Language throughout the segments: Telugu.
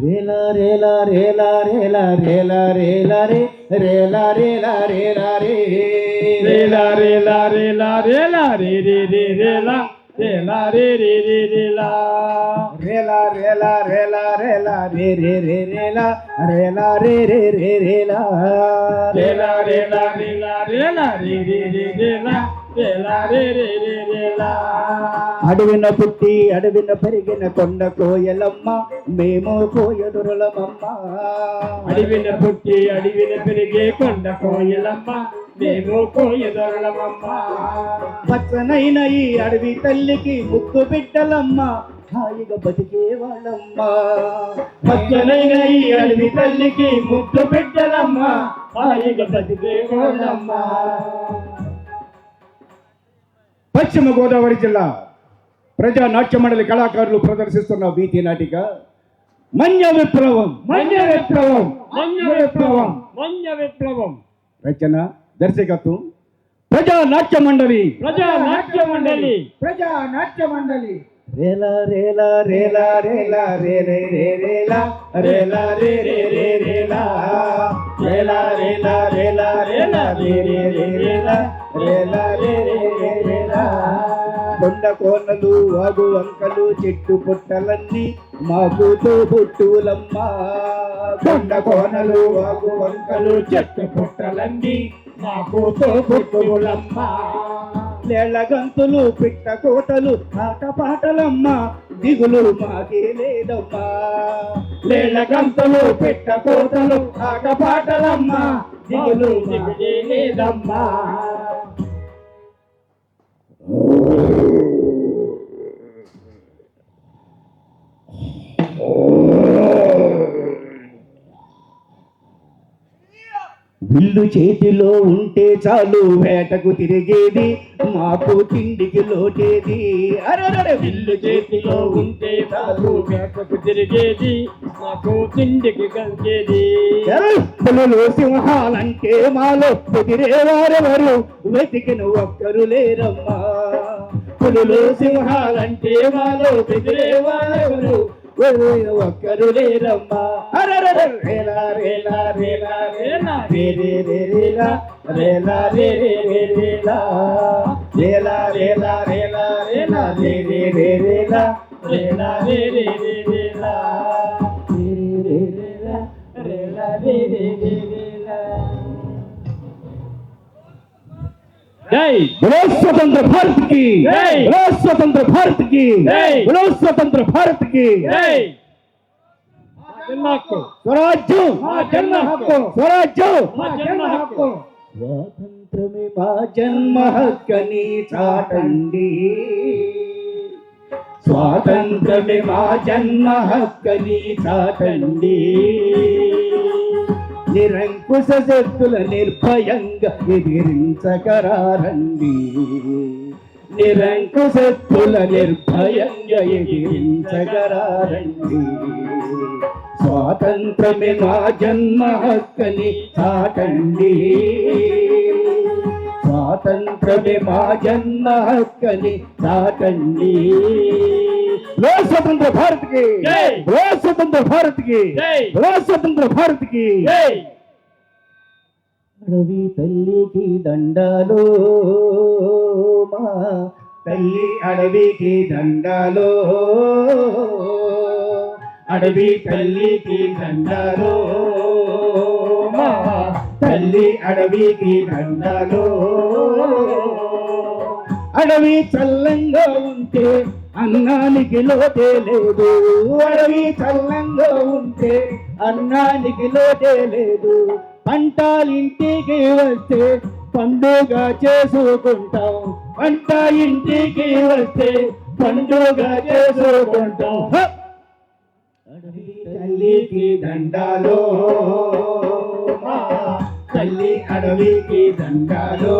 రేలా రేలా రేలా రేలా రేలా రేలా రే రేలా రేలా రేలా రే రేలా రేలా రేలా రేలా రే రే రే రేలా రేలా రే రే రే రేలా రేలా రేలా రేలా రేలా రే రే రే రేలా రేలా రే రే రే రేలా రేలా రేలా రేలా రేలా రే రే రే రేలా రేలా రే రే రే రేలా అడవిన పుట్టి అడవిన పెరిగిన కొండ కోయలమ్మ మేము కోయదురులమమ్మ అడవిన పుట్టి అడవిన పెరిగే కొండ కోయలమ్మ మేము కోయదొరలమమ్మ పచ్చనైన ఈ అడవి తల్లికి ముక్కు బిడ్డలమ్మ హాయిగా బతికే వాళ్ళమ్మ పచ్చనైన ఈ అడవి తల్లికి ముద్దు బిడ్డలమ్మ హాయిగా బతికే వాళ్ళమ్మ పశ్చిమ గోదావరి జిల్లా ప్రజా నాట్య మండలి కళాకారులు ప్రదర్శిస్తున్న వీతి నాటిక మన్య విప్లవం మన్య విప్లవం మన్య విప్లవం మన్య విప్లవం రచన దర్శకత్వం ప్రజా నాట్య మండలి ప్రజా నాట్య మండలి ప్రజా నాట్య మండలి రేలా రేలా రేలా రేలా రే రే రే రేలా రేలా రే రే రే రేలా రేలా రేలా రేలా రేలా రే రే రే రేలా రేలా రే రే రే రేలా కొండ కోనలు వాగు వంకలు చెట్టు పుట్టలన్నీ మాకు తోబుట్టువులమ్మ కొండ కోనలు వాగు వంకలు చెట్టు పుట్టలన్నీ మాకు తోబుట్టువులమ్మ లేళ్ల గంతులు పిట్ట కోటలు ఆటపాటలమ్మ దిగులు మాకే లేదమ్మా లేళ్ల గంతులు పిట్ట కోతలు ఆటపాటలమ్మ దిగులు దిగులే లేదమ్మా విల్లు చేతిలో ఉంటే చాలు వేటకు తిరిగేది మాకు తిండికి లోటేది అరే విల్లు చేతిలో ఉంటే చాలు వేటకు తిరిగేది మాకు తిండికి కలిగేది పులులు సింహాలంటే మాలో కుదిరేవారెవరు వెతికిన ఒక్కరు లేరమ్మా పులులు సింహాలంటే మాలో కుదిరేవారెవరు ఒక్కరు లేరమ్మా రేలా రేలా రేలా రేలా రే రే రే రేలా రేలా రే రే రే రేలా రేలా రేలా రేలా రేలా రే రే రే రేలా రేలా రే రే రే రేలా రే రే రే రేలా రేలా రే రే రే రేలా జై बोलो स्वतंत्र भारत की जय बोलो स्वतंत्र भारत की जय बोलो स्वतंत्र भारत की జై జన్మహక్కు स्वराज्य మా జన్మ హక్కు स्वराज्य మా జన్మ హక్కు స్వాతంత్రమే మా జన్మ హక్కని చాటండి స్వాతంత్రమే మా జన్మ హక్కని చాటండి నిరంకుశ శక్తుల నిర్భయంగా ఎదిరించకరారండి నిరంకుశ శక్తుల నిర్భయంగా ఎదిరించకరారండి స్వాతంత్రమే మా జన్మ హక్కని చాటండి స్వాతంత్రమే మా జన్మ హక్కని చాటండి లో స్వతంత్ర భారత్ కి జై లో స్వతంత్ర భారత్ కి జై లో స్వతంత్ర భారత్ కి జై అడవి తల్లికి దండాలు మా తల్లి అడవికి దండాలు అడవి తల్లికి దండాలు మా తల్లి అడవికి దండాలు అడవి చల్లంగా ఉంటే అన్నానికి లోటే లేదు అడవి చల్లంగా ఉంటే అన్నానికి లోటే లేదు పంటలింటికి వస్తే పండుగ చేసుకుంటాం పంట ఇంటికి వస్తే పండుగ చేసుకుంటాం అడవి తల్లికి దండాలో మా తల్లి అడవికి దండాలో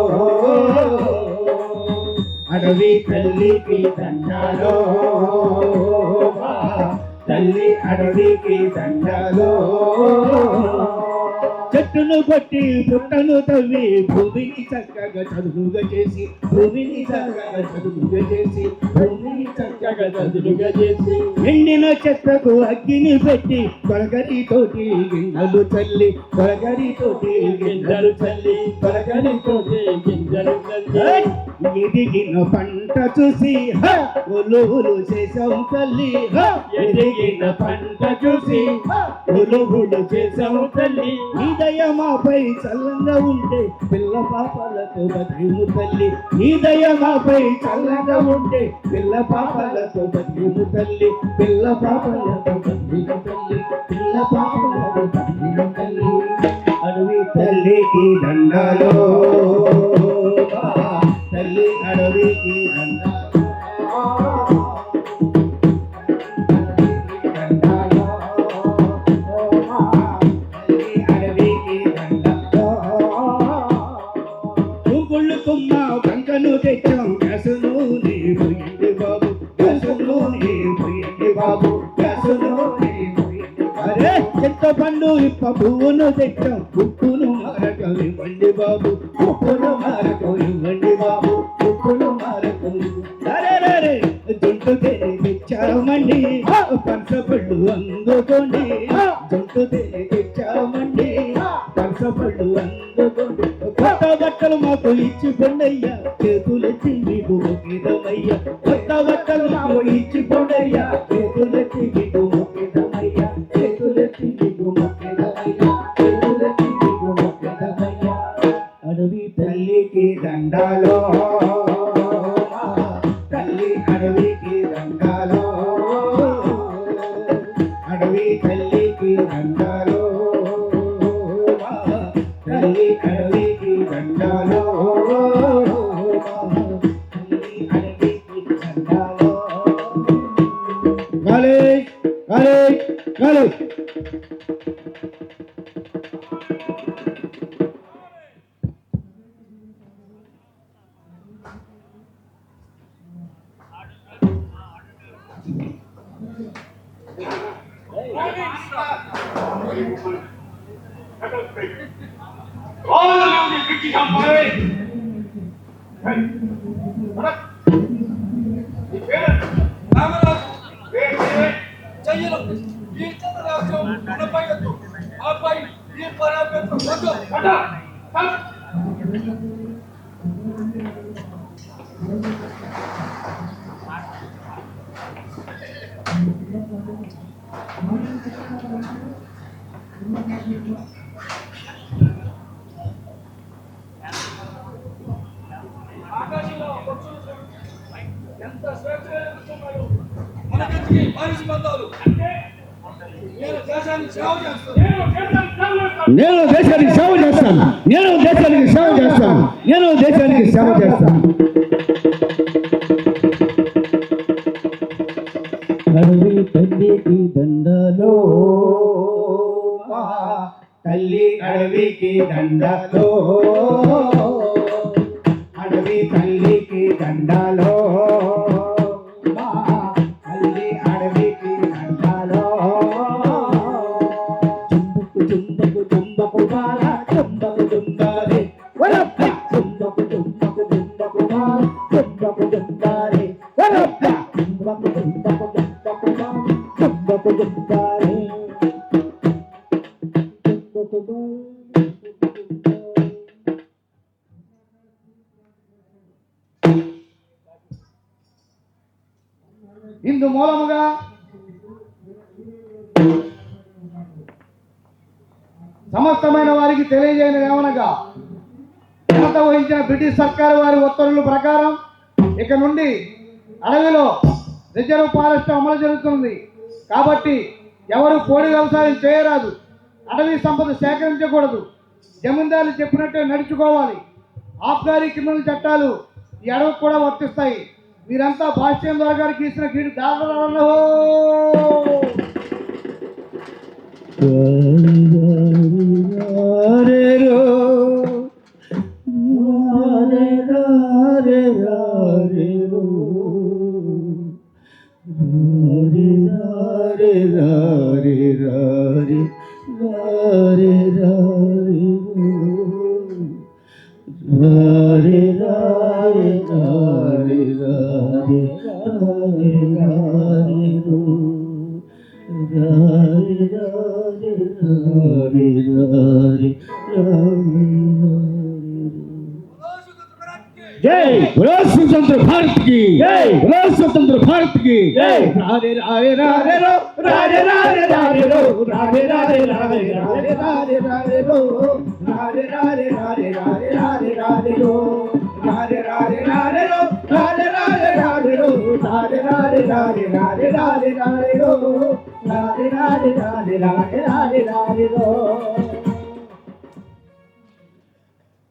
అడవి తల్లికి దండాలో మా తల్లి అడవికి దండాలో చెట్టును కొట్టి పుట్టను తవ్వి భూమిని చక్కగా చదువుగా చేసి భూమిని చక్కగా చదువుగా చేసి భూమిని చక్కగా చదువుగా చేసి ఎండిన చెత్తకు అగ్గిని పెట్టి కొలగరి తోటి గింజలు చల్లి కొలగరి తోటి గింజలు చల్లి కొలగరి తోటి గింజలు చల్లి ఎదిగిన పంట చూసి ఒలువులు చేసాం తల్లి ఎదిగిన పంట చూసి ఒలువులు చేసాం తల్లి నీ దయమాపై చల్లంగా ఉంటే పిల్ల పాపాలతో బతిము తల్లి నీ దయమాపై చల్లంగా ఉంటే పిల్ల పాపాలతో బతిము తల్లి పిల్ల పాపాలతో బతిము తల్లి పిల్ల పాపాలతో బతిము తల్లి అడవి తల్లికి దండాలో తల్లి అడవికి దండాలో బంకను తెచ్చాం గసును నీ పోయింది బాబు గసును నీ పోయింది బాబు గసును నీ పోయింది అరే చింతపండు ఇప్ప పువ్వును తెచ్చాం ఉప్పును మారకం ఇవ్వండి బాబు ఉప్పును మారకం ఇవ్వండి బాబు ఉప్పును మారకం అరే జుంటు తేనె తెచ్చామండి పనసపళ్ళు అందుకోండి జుంటు తేనె తెచ్చామండి పనసపళ్ళు అందుకోండి కొత్త బట్టలు మాకు ఇచ్చి పొండయ్యా చేతులెత్తి మీకు మొక్కిదమయ్యా కొత్త బట్టలు మాకు ఇచ్చి పొండయ్యా చేతులెత్తి మీకు మొక్కిదమయ్యా చేతులెత్తి మీకు మొక్కిదమయ్యా చేతులెత్తి మీకు మొక్కిదమయ్యా అడవి తల్లికి దండాలో తల్లి అడవికి దండాలో అడవి తల్లికి దండాలో తల్లి అడవికి దండాలో తల్లి అడవికి దండాలో గాలి గాలి గాలి ఎంత స్వేచ్ఛగా మనకి పారిశ్రామికాలు నేను దేశానికి సేవ చేస్తాను నేను దేశానికి సేవ చేస్తాను నేను దేశానికి సేవ చేస్తాను నేను దేశానికి సేవ చేస్తాను అడవి తల్లికి దండాలో తల్లి అడవికి దండాలో అడవి తల్లికి దండాలో తల్లి అడవికి దండాలో చుంబకు చుంబకు బాల చుంబకు చుంబారే వరప్ప చుంబకు చుంబకు చుంబకు బాల చుంబకు చుంబారే వరప్ప చుంబకు చుంబకు చుంబకు బాల చుంబకు చుంబారే చుంబకు బాల ఇందు మూలముగా సమస్తమైన వారికి తెలియజేయని ఏమనగా ఘనత వహించిన బ్రిటిష్ సర్కారు వారి ఉత్తర్వుల ప్రకారం ఇక నుండి అడవిలో రిజర్వ్ ఫారెస్ట్ అమలు జరుగుతుంది కాబట్టి ఎవరు పోడి వ్యవసాయం చేయరాదు అడవి సంపద సేకరించకూడదు జమీందారులు చెప్పినట్టే నడుచుకోవాలి ఆబ్కారీ క్రిమినల్ చట్టాలు ఈ అడవికి కూడా వర్తిస్తాయి వీరంతా భాష్యం ద్వారా గారికి ఇచ్చిన గీడు దాదాపు రే జై बोलो स्वतंत्र भारत की जय। बोलो स्वतंत्र भारत की జై రారే రారే రారే రో రారే రారే రారే రో రారే రారే రారే రారే రారే రారే రో రారే రారే రారే రారే రారే రారే రో రారే రారే రారే రో రారే రారే రారే రో రారే రారే రారే రారే రారే రారే రో రారే రారే రారే రారే రారే రారే రో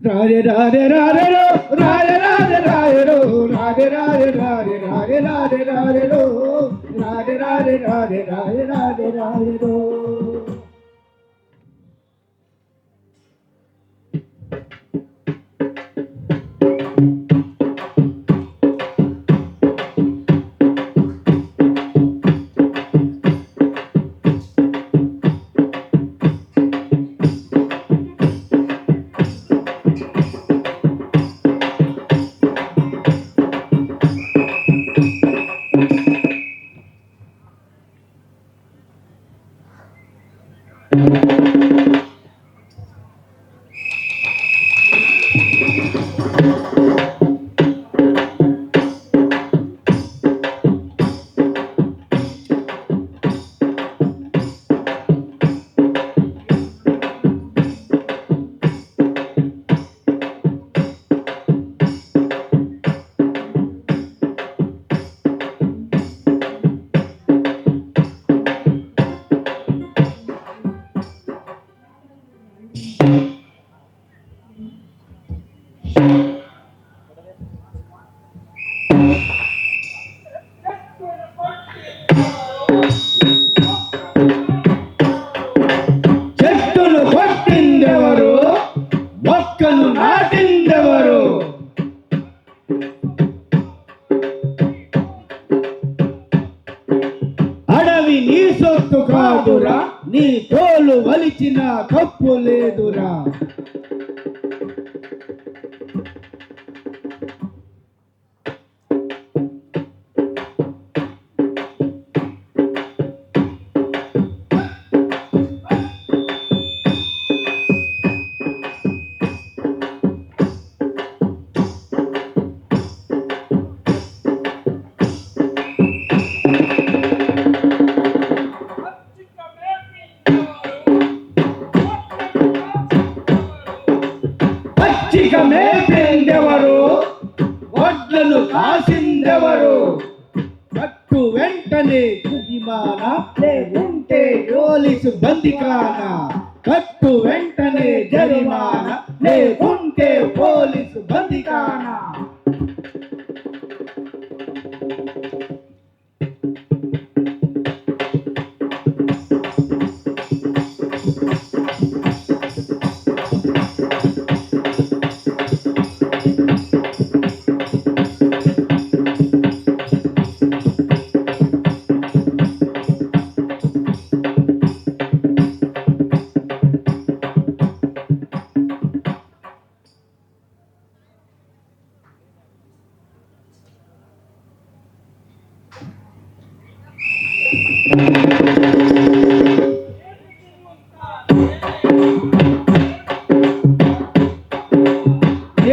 రారే రారే రారే రో రారే రారే రారే రో రారే రారే రారే రారే రారే రారే రో రారే రారే రారే రారే రారే రారే రో చెట్టును కొట్టిందెవరు మొక్కను నాటిందెవరు అడవి నీ సొత్తు కాదురా నీ తోలు వలిచిన తప్పు లేదురా పచ్చిక మేపిందెవరు వడ్లను కాసిందెవరు కట్టు వెంటనే జరిమానా లేకుంటే పోలీసు బందికానా కట్టు వెంటనే జరిమానా లేకుంటే పోలీసు బందికానా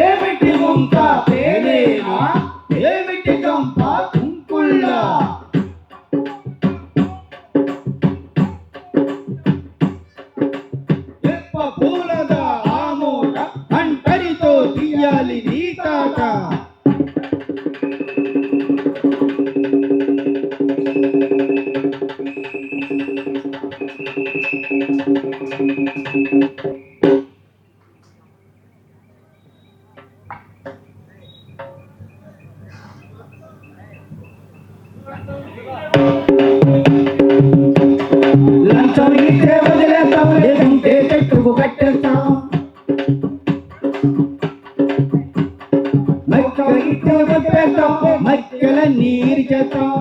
ఏమిటి ముంత తేనేనా ఏమిటి గంప కుంకుల్లా ఎప్ప పూలద ఆమోద అంటరితో తీయాలి నీ తాట లంచం ఇస్తే వదిలేస్తాం లేకుంటే చెట్టుకు కట్టేస్తాం మక్కలు ఇస్తే వదిలేస్తాం మక్కల నీరు చేస్తాం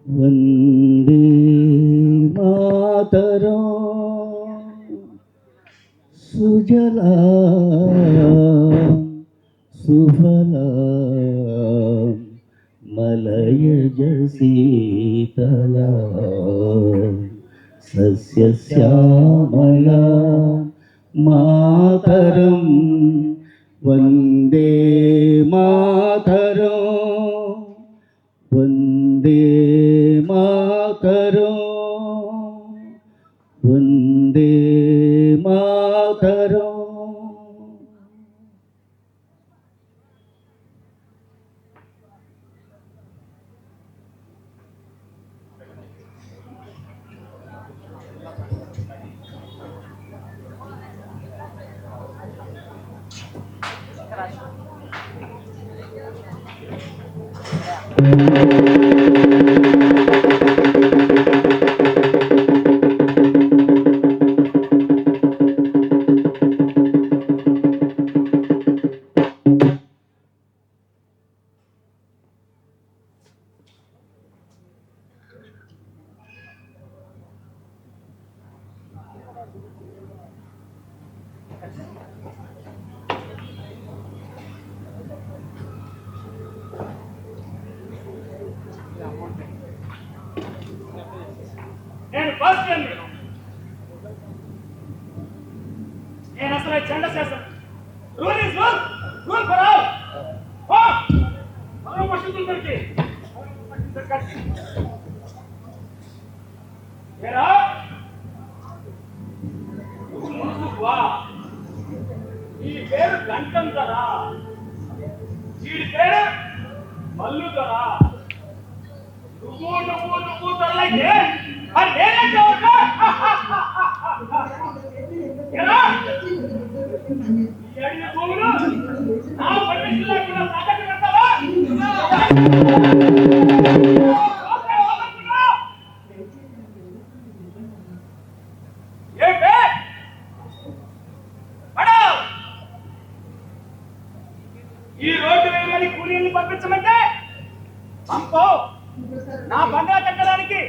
వందే మాతరం సుజలా సుఫలా మలయజ సీతలం శీతల సస్యశ్యామల మాతరం వందే మాతరం వందే మాతరం వందే మాతరం. నేను ఫస్ట్ నేను అసలు చెండ చేస్తాను. Rule is rule, rule for all. మనం పట్టుకుందరికి ఏరా వా ఈ పేరు గంటం కదా, వీడి పేరు మల్లు కదా. నువ్వు తరలైతే అది నేనే కావద్దా? ఎలా ఈ అడిగిన భూములు నా పర్మిషన్ లేకుండా తాకట్టు పెడతావా? ఈ రోడ్డు వేయమని కూలీని పంపించమంటే పంపో. నా బంగ్లా కట్టడానికి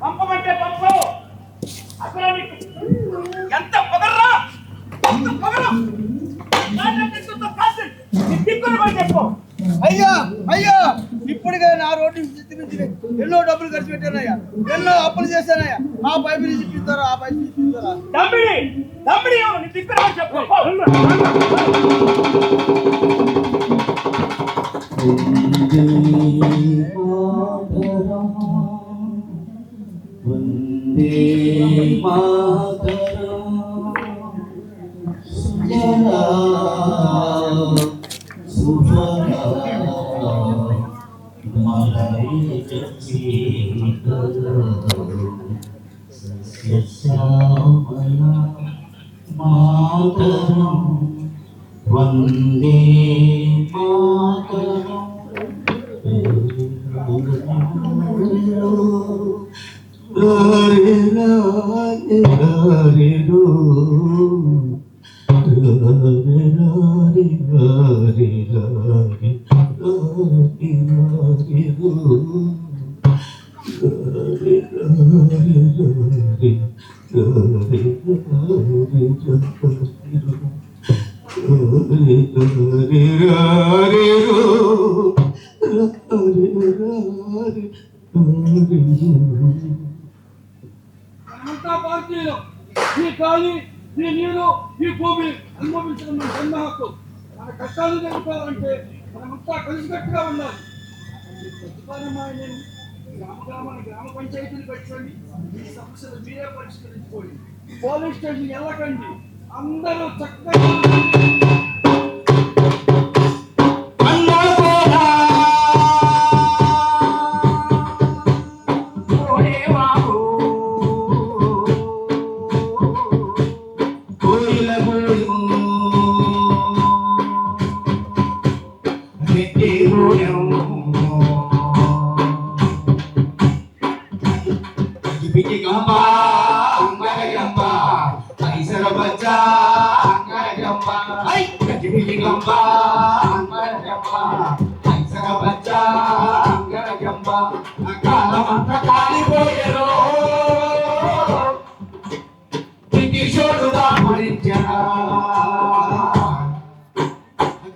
పంపమంటే పంపో. అసలు నీకు ఎంత పొగర్రా, ఎంత పొగరు. చెప్పు. అయ్యా అయ్యా, ఇప్పటికే నా రోడ్డు ఎన్నో డబ్బులు ఖర్చు పెట్టానయ్యా, ఎన్నో అప్పులు చేశానయ్యా. ఆ పైపు నుంచి ఇప్పిస్తారా, ఆ పైపు నుంచి ఇప్పిస్తారా? దమ్మిడి దమ్మిడి నీ దిక్కున చెప్పు. వందే మాతరం సుజలా సుఫలా మలయజ సస్యశ్యామల మాతరం వందే మాతరం. మనమంతా భారతీయులు. ఈ గాలి, ఈ నీరు, ఈ భూమి అనుభవించడం మన జన్మ హక్కు. మన కష్టాలు జరుపుకోవాలంటే మనమంతా కలిసికట్టుగా ఉండాలి. గ్రామ పంచాయతీలు పెట్టుకోండి, ఈ సమస్యలు మీరే పరిష్కరించుకోండి. పోలీస్ స్టేషన్ వెళ్ళకండి, అందరూ చక్కగా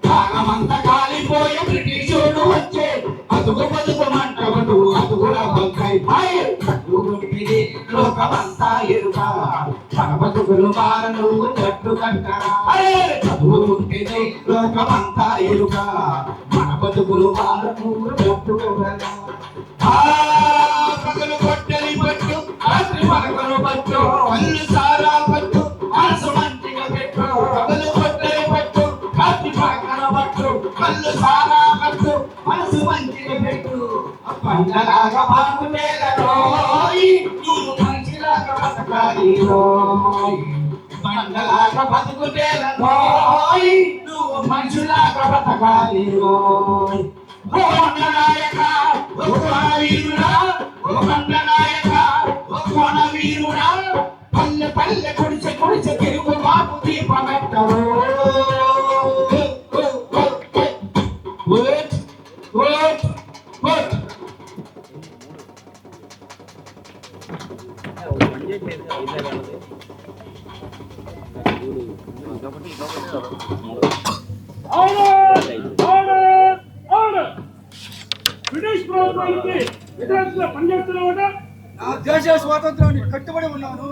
కాలమంతా కాలిపోయి బ్రిటిషోడు వచ్చే అదుగు బతుకు మంటవడు చదువుల వంకై చదువుంటిది లోకమంతా ఎరుక మన బతుకులు మారను జట్టు కట్టరా చదువుంటిది లోకమంతా ఎరుక మన బతుకులు మారను జట్టు కట్టరా పగలు కొట్టలి పట్టు రాత్రి పగలు పట్టు కళ్ళు సారా పట్టు మనసు మంచిగా పెట్టు పగలు కొట్టలి పట్టు రాత్రి పగల పట్టు కళ్ళు సారా పట్టు మనసు మంచిగా పెట్టు పండలాగా బాగుండేదోయ్ నువ్వు మంచిలాగా బతకాలిరోయ్ పండలాగా బతుకుతేదోయ్ నువ్వు మనుషులాగా బతకాలిరోయ్ ఓ నాయక ఓ వీరుడా ఓ నాయక ఓ వీరుడా పల్లె పల్లె కొడిచె కొడిచె తిరుగు మాకు దీపమెట్టరు బ్రిటిష్ ప్రభుత్వానికి వ్యతిరేకంగా పనిచేస్తున్నామట. నా దేశ స్వాతంత్రాన్ని కట్టుబడి ఉన్నాను.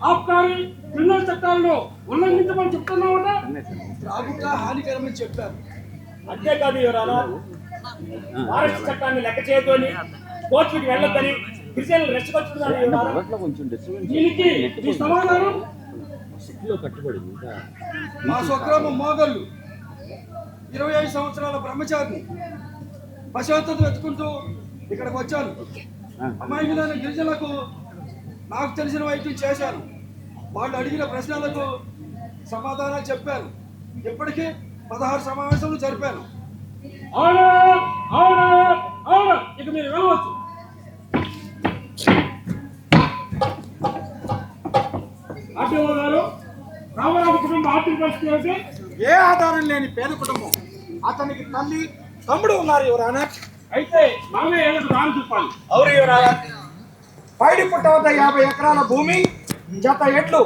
ఆబ్కారీ క్రిమినల్ చట్టాలను ఉల్లంఘించమని చెప్తున్నామట. త్రాగుట హానికరమని చెప్పారు. అంతేకాదు యువరానా, ఫారెస్ట్ చట్టాన్ని లెక్క చేయొద్దని, కోర్టుకి వెళ్ళొద్దని గిరిజనులు రెచ్చగొట్టున్నారు యువరానా. దీనికి ఈ సమాధానం మా స్వగ్రామం మోగళ్ళు 25 సంవత్సరాల బ్రహ్మచారిని ప్రశాంతత వెతుకుంటూ ఇక్కడికి వచ్చాను. అమాయకులైన గిరిజనులకు నాకు తెలిసిన వైద్యం చేశాను. వాళ్ళు అడిగిన ప్రశ్నలకు సమాధానాలు చెప్పాను. ఇప్పటికీ 16 సమావేశాలు జరిపాను. ఇక మీరు వెళ్ళవచ్చు. ఆర్టీఓ గారు, రామరాజు కుటుంబం ఆర్థిక పరిస్థితి ఏమిటి? ఏ ఆధారం లేని పేద కుటుంబం. అతనికి తల్లి తమ్ముడు ఉన్నారు యువరానా. అయితే మామే ఏదో దాని చూపాలి. అవును యువరానా. పైడి పుట్ట వద్ద 50 ఎకరాల భూమి, జత ఎట్లు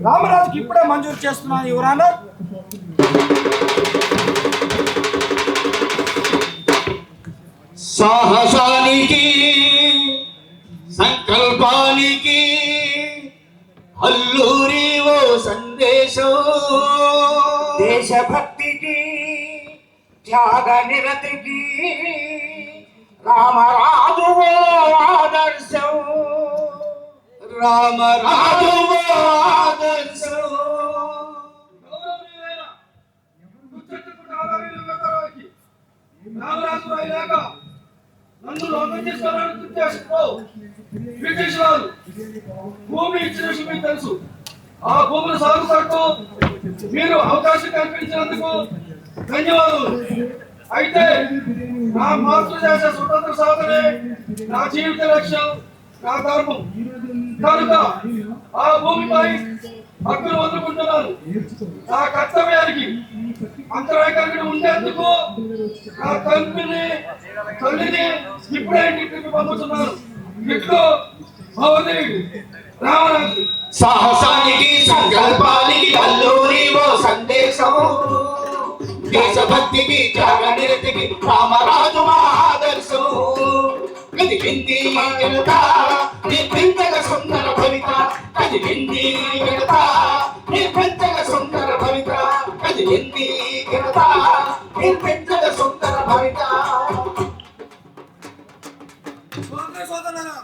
రామరాజుకి ఇప్పుడే మంజూరు చేస్తున్నాను యువరానా. సాహసానికి సంకల్పానికి అల్లూరి ఓ సందేశం దేశభక్తికి త్యాగ నిరతికి రామరాజు ఓ ఆదర్శం రామరాజు ఓ ఆదర్శం రామరాజు అయ్యాక నన్ను లోకం చేసుకోవాలని ఉద్దేశంతో బ్రిటిష్ వారు భూమి ఇచ్చిన విషయం మీకు తెలుసు. ఆ భూమిని సాగు సాగుతూ మీరు అవకాశం కల్పించినందుకు ధన్యవాదాలు. అయితే నా మాతృదేశ స్వతంత్ర సాధనే నా జీవిత లక్ష్యం, నా ధర్మం కనుక ఆ భూమిపై హక్కులు వదులుకుంటున్నాను. నా కర్తవ్యానికి అంతరాయకంగా ఉండేందుకు నా తల్లిని ఇప్పుడే ఇంటికి పంపుతున్నాను. ఇట్లు రామరాజు. సాహసానికి సంకల్పానికి అల్లూరి ఓ సందేశము దేశభక్తికి త్యాగ నిరతికి రామరాజు మా ఆదర్శము కదిలింది జనత నిర్మించగ సుందర భవిత కదిలింది జనత నిర్మించగ సుందర భవిత కదిలింది జనత నిర్మించగ సుందర భవిత. సోదరులారా,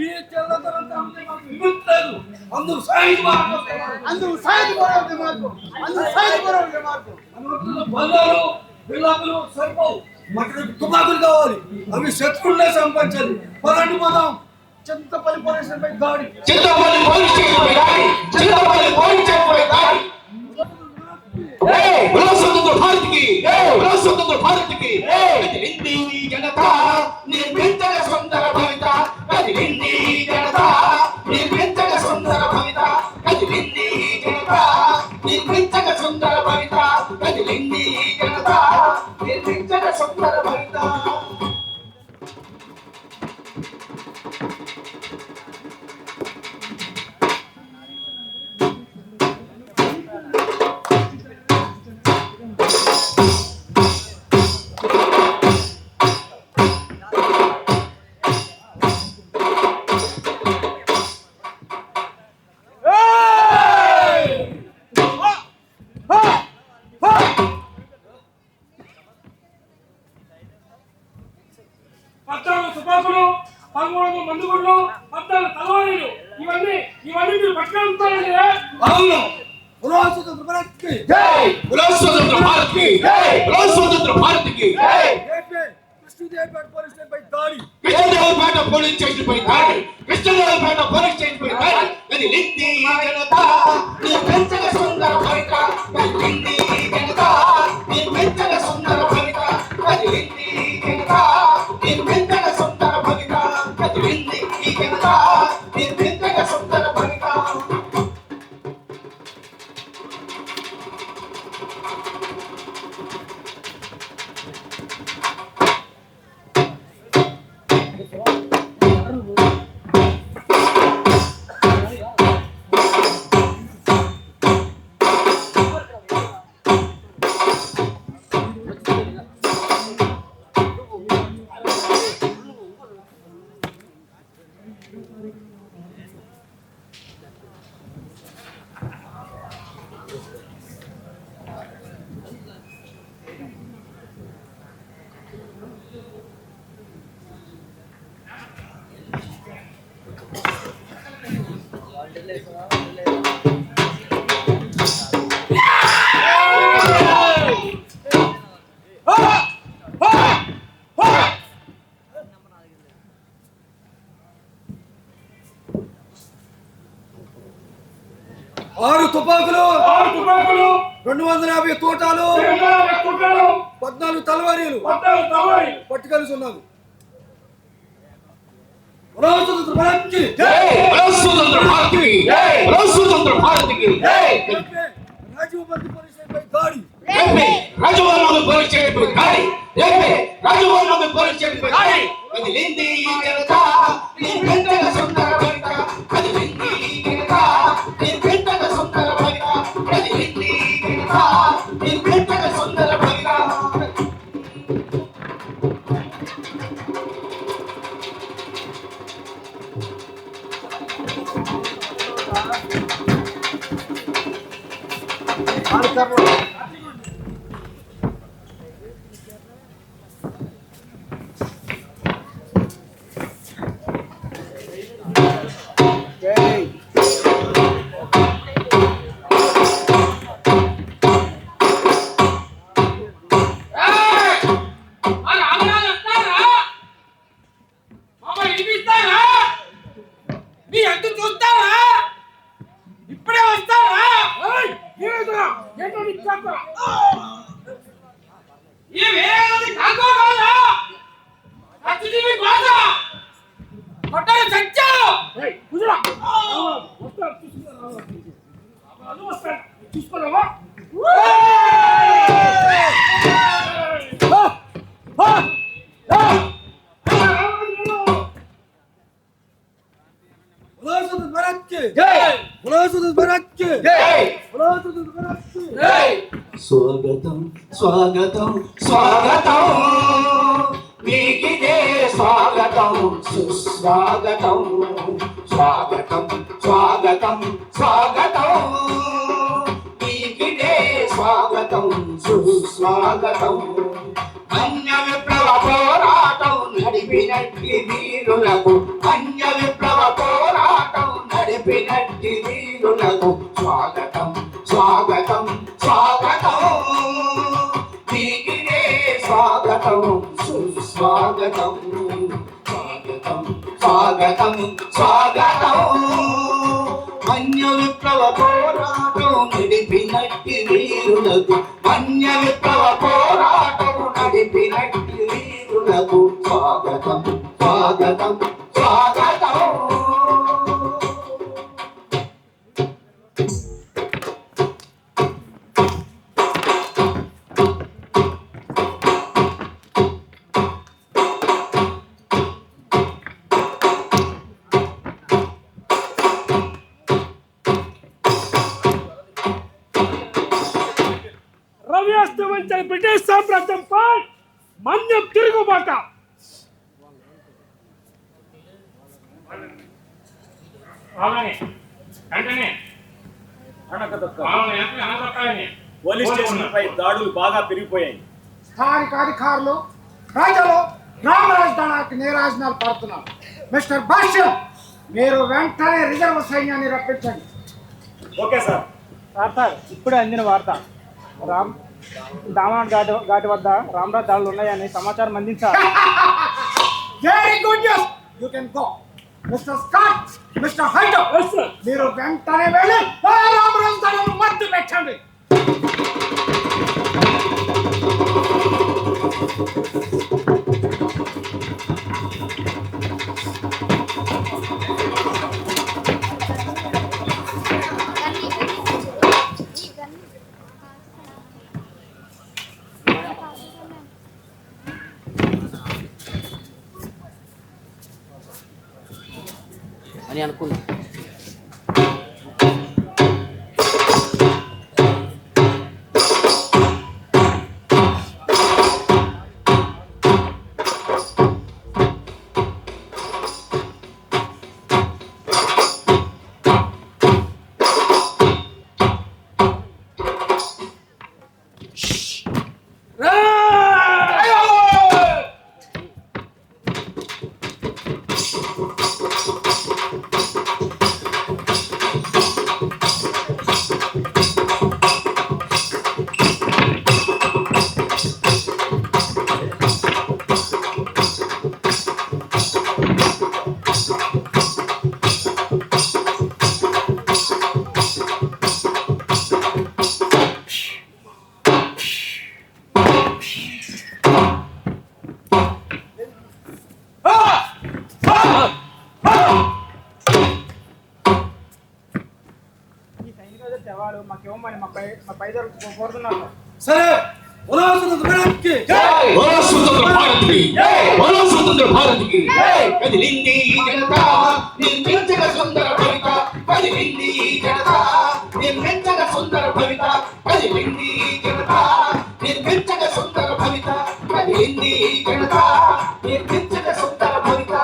ఈ తెల్లదనంతా మాకు విముక్తులేదు. అందుకు సాయుధ మార్గం, బల్లాలు బిల్లాపులు సరిపోవు. మాకు తుపాకులు కావాలి. అవి శత్రువులనే సంపాదించాలి. పదండి పోదాం. చింతపల్లి పోలీస్ స్టేషన్ పై దాడి. చింతపల్లి పోలీస్ స్టేషన్ పై దాడి. చింతపల్లి పోలీస్ స్టేషన్ పై దాడి. స్వతంత్ర భారత్కి స్వతంత్ర భారత్కి కదిలింది జనత నిర్మించగ సుందర భవిత కదిలింది జనత నిర్మించగ సుందర భవిత కదిలింది జనత నిర్మించగ సుందర భవిత కదిలింది జనత నిర్మించగ సుందర భవిత. 1300 మందుగుళ్ళు, 14 తలవారీలు, ఇవన్నీ మీరు పట్టుకెళ్తారండి. అవును. బులో స్వతంత్ర భారత్కి జై బులో స్వతంత్ర భారత్కి జై బులో స్వతంత్ర భారత్కి జై కృష్ణదేవపేట పోలీస్ స్టేషన్ పై దాడి. కృష్ణదేవపేట పోలీస్ స్టేషన్ పై దాడి. కృష్ణదేవపేట పోలీస్ స్టేషన్ పై దాడి. కదిలింది జనతా నీ పెంచల సుందర భవిత. కదిలింది జనతా నీ పెంచల సుందర భవిత. కదిలింది జనతా నీ పెంచల సుందర భవిత. కదిలింది జనతా నీ పెంచల సుందర భవిత. ఆరు తుపాకులు 250 తోటాలు 14 తలవారీలు పట్టుకెళ్ళి ఉన్నారు. బులో స్వతంత్ర భారత్కి జై బులో స్వతంత్ర భారత్కి జై బులో స్వతంత్ర భారత్కి జై రాజీవ్ గాంధీ పోలీస్ స్టేషన్ పై దాడి. రాజభవన్ పోలీస్ స్టేషన్ పై దాడి. రాజభవన్ పోలీస్ స్టేషన్ పై దాడి. కదిలింది జనతా నీ పెంచల సుందర భవిత. కదిలింది జనతా నీ పెంచల సుందర భవిత. కదిలింది జనతా నీ పెంచల సుందర భవిత. ఇప్పుడే వస్తారా? చూసుకున్నావా? బులో స్వతంత్ర భారత్కి జై బులో స్వతంత్ర భారత్కి జై బులో స్వతంత్ర భారత్కి జై స్వాగతం స్వాగతం స్వాగతం నీకిదే స్వాగతం సుస్వాగతం స్వాగతం స్వాగతం స్వాగతం నీకిదే స్వాగతం సుస్వాగతం. అన్య విప్లవ పోరాటం నడిపినట్టి వీరులకు అన్య విప్లవ పోరాటం నడిపినట్టి వీరులకు స్వాగతం స్వాగతం స్వాగతం నీకిదే స్వాగతం సుస్వాగతం స్వాగతం స్వాగతం స్వాగతం. అన్య విప్లవ పోరాటం నడిపినట్టి వీరులకు అన్య విప్లవ పోరాటం నడిపినట్టి వీరులకు స్వాగతం స్వాగతం స్వాగతం. రవి అస్తమించిన బ్రిటిష్ సామ్రాజ్యంపై మన్యం తిరుగుబాట. పోలీస్ స్టేషన్లపై దాడులు బాగా పెరిగిపోయాయి. స్థానిక అధికారులు ప్రజలు గ్రామ రాజధానికి నీరాజనాలు పడుతున్నారు. మిస్టర్ భాష్యం, మీరు వెంటనే రిజర్వ్ సైన్యాన్ని రప్పించండి. Okay sir. సార్ ఇప్పుడే అందిన వార్త. దామనాథ్ ఘాటి వద్ద రామరాజ్ దాడులు ఉన్నాయని సమాచారం అందించారు. Very good news. You can go. Mister Scott, mister Haido, మీరు వెంటనే వెళ్ళి రామరాజ్ దాడులను మట్టు పెట్టండి. అని అనుకున్నా. శవాలు మాకేమని మా పై కోరుతున్నారు. సరే, స్వతంత్ర భారత్ కి స్వతంత్ర భారత్ కి కదిలింది జనతా నిర్మించక సుందర భవిత, కదిలింది జనతా నిర్మించక సుందర భవిత, కదిలింది జనతా నిర్మించక సుందర భవిత, కదిలింది జనతా నిర్మించక సుందర భవిత.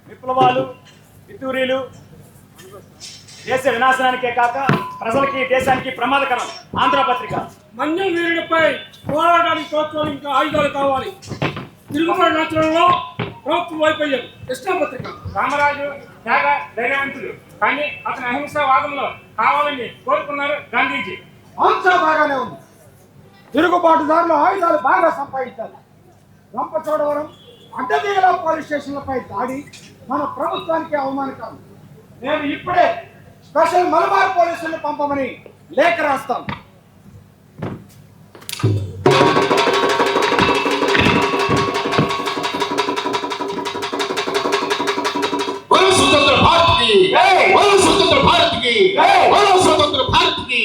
విప్లవాలు, పితూరీలు దేశ వినాశనానికే కాక ప్రజలకి దేశానికి ప్రమాదకరం. ఆంధ్రపత్రిక. మన్యం వీరుడిపై పోరాటానికి ప్రభుత్వాలు ఇంకా ఆయుధాలు కావాలి. తిరుగుబాటు నాచనంలో ప్రభుత్వం వైఫల్యం. కృష్ణపత్రిక. రామరాజు త్యాగ ధైర్యవంతుడు, కానీ అతని అహింసా వాదంలో కావాలని కోరుకున్నారు గాంధీజీ. అంతా బాగానే ఉంది. తిరుగుబాటుదారులు ఆయుధాలు బాగా సంపాదించాలి. రంపచోడవరం, అడ్డదీగల పోలీస్ స్టేషన్లపై దాడి మన ప్రభుత్వానికి అవమానకరం. నేను ఇప్పుడే స్పెషల్ మలబార్ పోలీసులను పంపమని లేఖ రాస్తాను. స్వతంత్ర భారత్ కి స్వతంత్ర భారత్ కి స్వతంత్ర భారత్ కి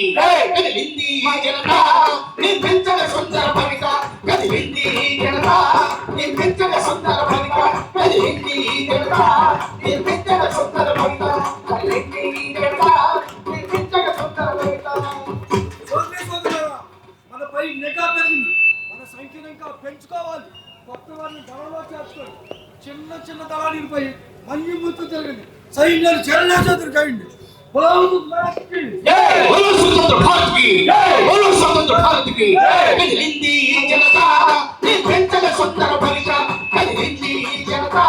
కదిలింది జనతా నిర్మించక సుందర భవిత, కదిలింది జనతా నిర్మించక సుందర భవిత, కదిలింది జనతా నిర్మించక సుందర భవిత, కదిలింది జనతా నిర్మించక సుందర భవిత. మనపై నిఘా పెరిగింది. మన సంఖ్యను ఇంకా పెంచుకోవాలి. కొత్త వారిని దళంలో చేర్చుకోవాలి. చిన్న చిన్న దళాలపై మన్యం ముత్తు జరిగింది. సైన్యాలు చెరలేచేతులు కాయండి. స్వతంత్ర భారత్ కి స్వతంత్ర భారత్ కి కదిలింది జనతా నిర్మించక సుందర భవిత, కదిలింది జనతా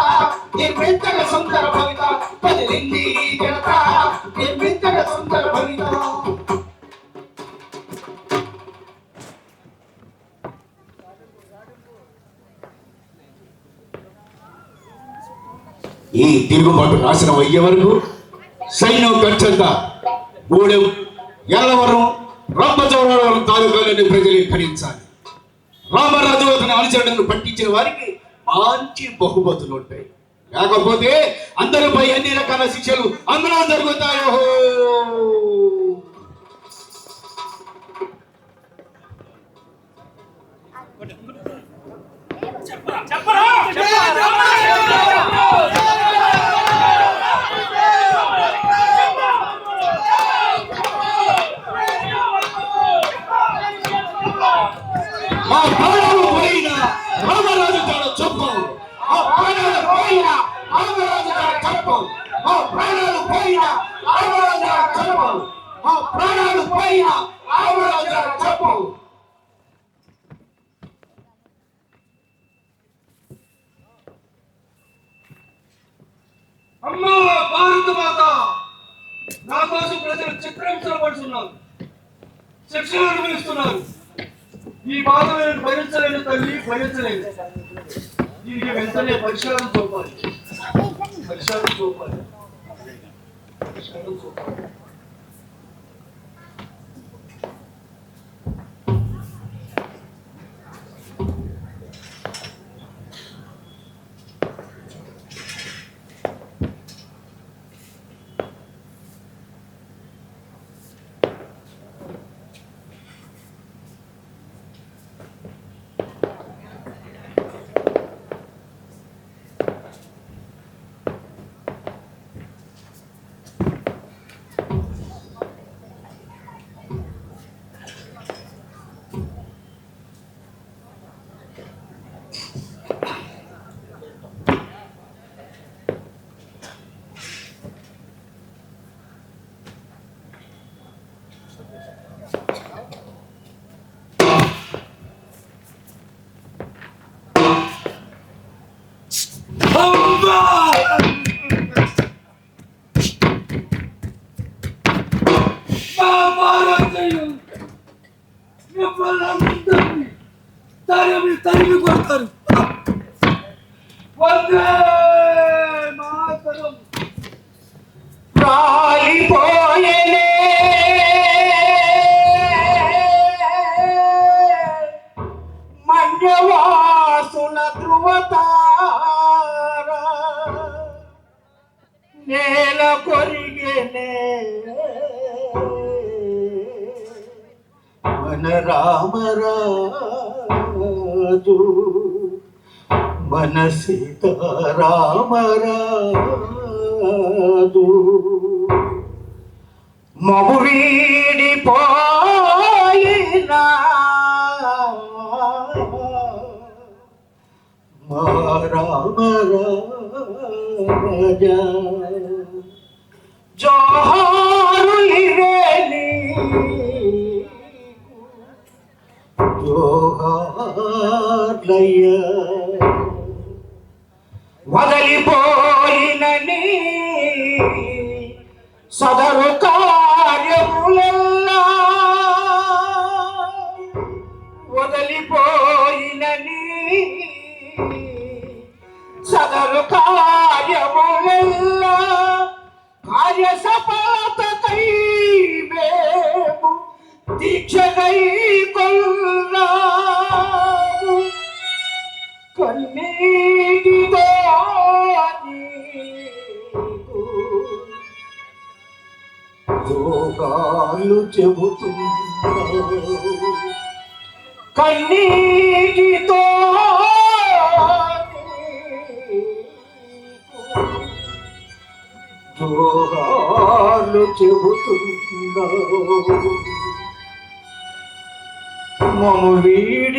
నిర్మించక సుందర భవిత, కదిలింది జనతా నిర్మించక సుందర భవిత. ఈ తిరుగుబాటు నాశనం అయ్యే వరకు సైన్యం ఖర్చంతా గూడెం, ఎల్లవరం, రంపచోడవరం తాలూకాలని ప్రజలు భరించాలి. రామరాజు అతని అనుచరులను పట్టించిన వారికి మంచి బహుమతులు ఉంటాయి. లేకపోతే అందరిపై అన్ని రకాల శిక్షలు అందులో జరుగుతాయో. మా ప్రాణాలు పోయినా రామరాజు తన చొప్పం, మా ప్రాణాలు పోయినా రామరాజు తన చొప్పం, మా ప్రాణాలు పోయినా రామరాజు తన చొప్పం, మా ప్రాణాలు పోయినా రామరాజు చెప్పు. అమ్మా భారత మాత, నా కోసం ప్రజలు చిత్రహింసలు పడుతున్నారు, శిక్షలు అనుభవిస్తున్నారు. ఈ బాధ నేను భరించలేను తల్లి, భరించలేను. దీనికి వెంటనే పరిష్కారం చూపాలి, పరిష్కారం చూపాలి, పరిష్కారం చూపాలి. తరిమి కొడతారు. వందే మాతరం. రాలిపోయేనే మన్యవాసుల ధృవతార నేల కొరిగేనే మన రామరాజు, మన సీతారామరాజు. మము వీడిపోయినా మా రామరాజా, జోహారు ఇవేలి జోహార్లయ్య. వదలిపోయినని సదరు కార్యములెల్లా, వదలిపోయినని సదరు కార్యములెల్లా, కార్య సఫలతకై మేము దీక్షగై కొల్లాము. కన్నీటితో నీకు జోగాలు చెబుతున్నావు, కన్నీటితో జోగాలు చెబుతున్నావు. మము వీడిపోయినా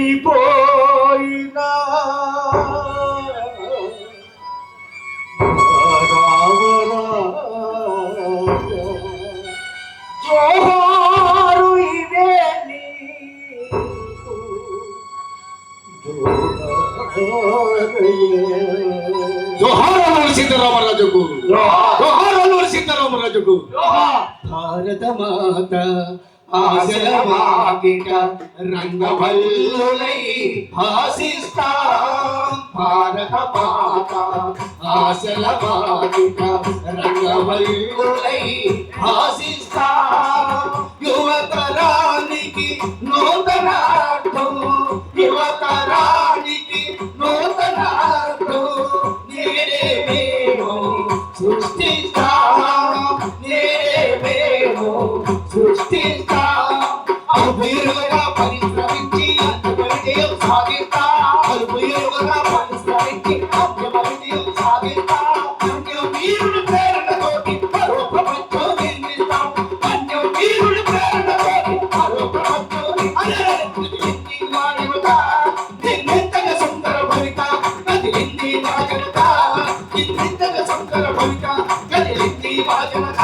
జోహారు ఇవే నీకు జోహారు సీతారామరాజుకు, జోహారు సీతారామరాజుకు. భారత మాత ఆశల వాకిట రంగవల్లులై భాసిస్తాం. భారత మాత ఆశల వాకిట రంగవల్లులై భాసిస్తాం. యువతరానికి నూతనార్థం, యువతరానికి నూతనార్థం నేడే మేము సృష్టిస్తాం, నేడే మేము సృష్టిస్తాం. అరుపులుగా పరిశ్రమించి అంత్యవిజయం సాగిస్తాం, అరుపులుగా పరిశ్రమించి అంత్యవిజయం సాగిస్తాం. అన్యం వీరుడి ప్రేరణతోటి మరో ప్రపంచం నిర్మిస్తాం, అన్యం వీరుడి ప్రేరణతోటి మరో ప్రపంచం నిన్నెంతగా సుందర భవిత కదిలింది మా జనత, నిన్నెంతగా సుందర భవిత కదిలింది మా జనత.